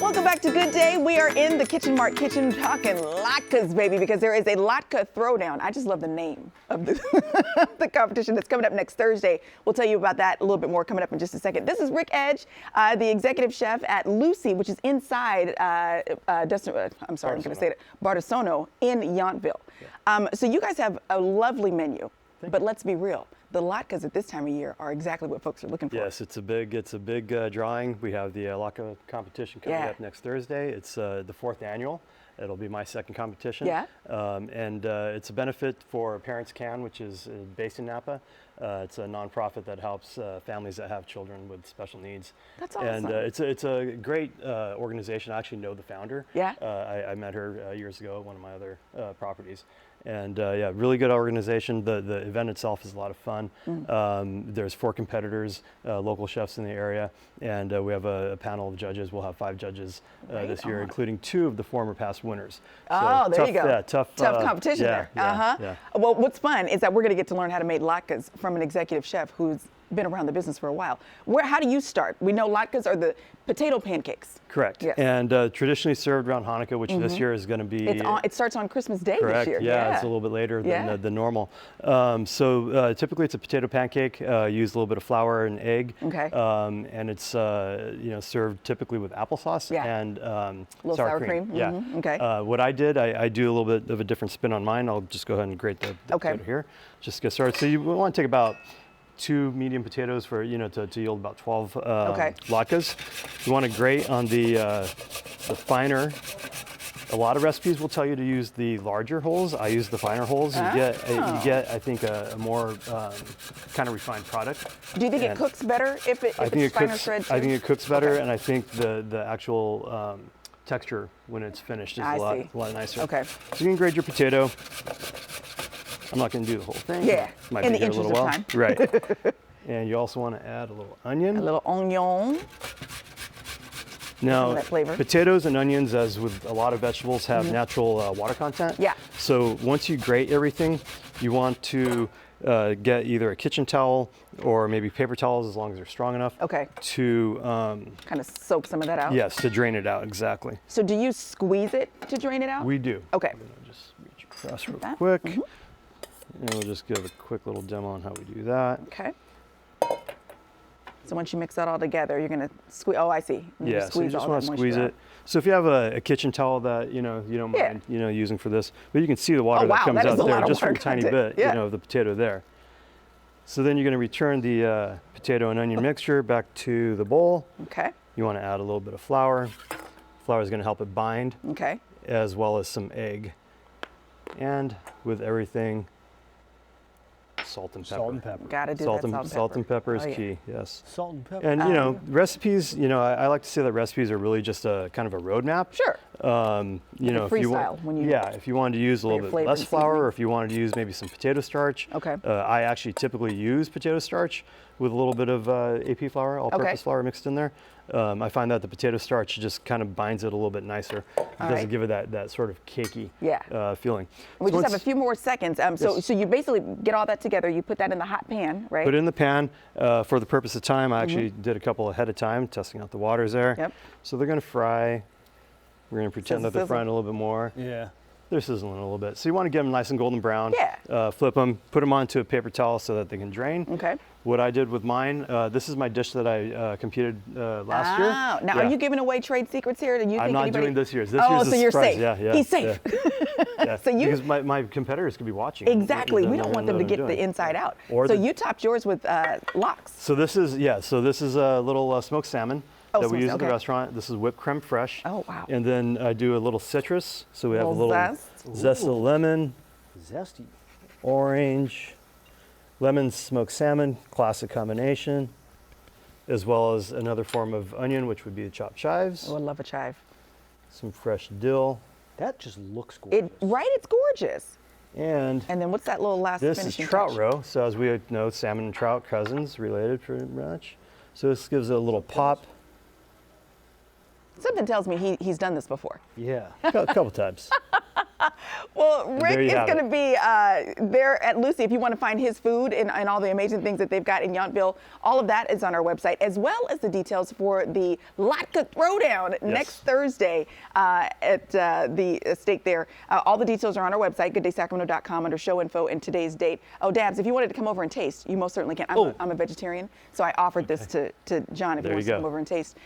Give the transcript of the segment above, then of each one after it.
Welcome back to Good Day. We are in the Kitchen Mart kitchen talking latkes, baby, because there is a Latke Throwdown. I just love the name of the, the competition that's coming up next Thursday. We'll tell you about that a little bit more coming up in just a second. This is Rick Edge, the executive chef at Lucy, which is inside Bardessono in Yountville. Yeah. So you guys have a lovely menu, but let's be real. The latkes at this time of year are exactly what folks are looking for. Yes, it's a big drawing. We have the latke competition coming up next Thursday. It's the 4th annual. It'll be my 2nd competition. Yeah. It's a benefit for Parents Can, which is based in Napa. It's a nonprofit that helps families that have children with special needs. That's awesome. And it's a great organization. I actually know the founder. Yeah. I met her years ago at one of my other properties. And yeah, really good organization. The event itself is a lot of fun. There's 4 competitors, local chefs in the area, and we have a panel of judges. We'll have 5 judges this year, including 2 of the former past winners. Oh, there you go. Yeah, tough competition there. Yeah. Well, what's fun is that we're going to get to learn how to make latkes from an executive chef who's been around the business for a while. How do you start? We know latkes are the potato pancakes. Correct. Yes. And traditionally served around Hanukkah, which this year is going to be... It starts on Christmas Day this year. Yeah, it's a little bit later than the normal. Typically it's a potato pancake, use a little bit of flour and egg. Okay. And it's served typically with applesauce and sour cream. Yeah. Okay. What I did, I do a little bit of a different spin on mine. I'll just go ahead and grate the potato here. Just get started. So you want to take about 2 medium potatoes for to yield about 12 latkes. You want to grate on the finer. A lot of recipes will tell you to use the larger holes. I use the finer holes. You get I think a more kind of refined product. Do you think it cooks better if it's finer thread too? I think it cooks better, and I think the actual texture when it's finished is a lot nicer. Okay. So you can grate your potato. I'm not going to do the whole thing. Yeah, might in the interest of time. Right. And you also want to add a little onion. A little onion. Now, potatoes and onions, as with a lot of vegetables, have natural water content. Yeah. So once you grate everything, you want to get either a kitchen towel or maybe paper towels, as long as they're strong enough. Okay. To kind of soak some of that out. Yes, to drain it out, exactly. So do you squeeze it to drain it out? We do. Okay. I'm going to just reach across real quick. And we'll just give a quick little demo on how we do that. Okay. So once you mix that all together, you're going to squeeze. Oh, I see. So you just want to squeeze it. So if you have a kitchen towel that you don't mind using for this, but you can see the water that comes out there just from a tiny bit of the potato there. So then you're going to return the potato and onion mixture back to the bowl. Okay. You want to add a little bit of flour. Flour is going to help it bind. Okay. As well as some egg. And with everything, salt and pepper. Salt and pepper. Gotta do that. Salt and pepper is key. Yes. Salt and pepper. And recipes. I like to say that recipes are really just a kind of a roadmap. Sure. If you want, if you wanted to use a little bit less flour, or if you wanted to use maybe some potato starch. Okay. I actually typically use potato starch with a little bit of AP flour, all-purpose flour mixed in there. I find that the potato starch just kind of binds it a little bit nicer. It doesn't give it that sort of cakey feeling. We just have a few more seconds. So you basically get all that together. You put that in the hot pan, right? Put it in the pan. For the purpose of time, I actually did a couple ahead of time, testing out the waters there. Yep. So they're going to fry. We're going to pretend that they're frying a little bit more. Yeah. They're sizzling a little bit. So you want to get them nice and golden brown. Yeah. Flip them, put them onto a paper towel so that they can drain. Okay. What I did with mine, this is my dish that I competed last year. Now, are you giving away trade secrets here? I'm not doing this year's. This year's so you're safe. Yeah. He's safe. Yeah. Because my competitors could be watching. Exactly. We don't want them to get the inside out. So you topped yours with lox. So this is a little smoked salmon that we use at the restaurant. This is whipped creme fraiche. Oh, wow. And then I do a little citrus. So we have a little zest of lemon. Zesty. Orange. Lemon smoked salmon, classic combination. As well as another form of onion, which would be the chopped chives. Oh, I love a chive. Some fresh dill. That just looks gorgeous. It's gorgeous. And then what's that little last finishing touch? This is trout roe. So as we know, salmon and trout, cousins, related pretty much. So this gives it a little pop. Something tells me he's done this before. Yeah, a couple times. Well, Rick is going to be there at Lucy if you want to find his food and all the amazing things that they've got in Yountville. All of that is on our website, as well as the details for the Latke Throwdown next Thursday at the estate there. All the details are on our website, gooddaysacramento.com, under show info and today's date. Oh, Dabs, if you wanted to come over and taste, you most certainly can. I'm a vegetarian, so I offered this to John if he wants to come over and taste.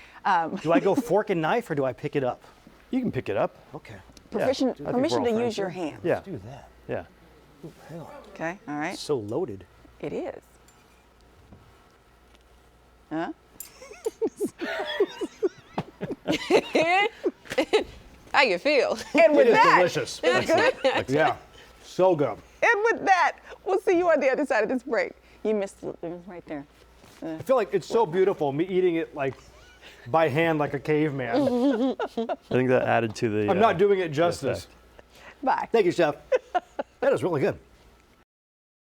Do I go fork and knife, or do I pick it up? You can pick it up. Okay. Permission to use your hands. Yeah. Let's do that. Yeah. Ooh, hell. Okay, all right. So loaded. It is. Huh? How you feel? And with It is that, delicious. it's good. Yeah. So good. And with that, we'll see you on the other side of this break. You missed it. It was right there. I feel like it's so beautiful, me eating it like by hand like a caveman. I think that added to the. I'm not doing it justice. Bye. Thank you, Chef. That is really good.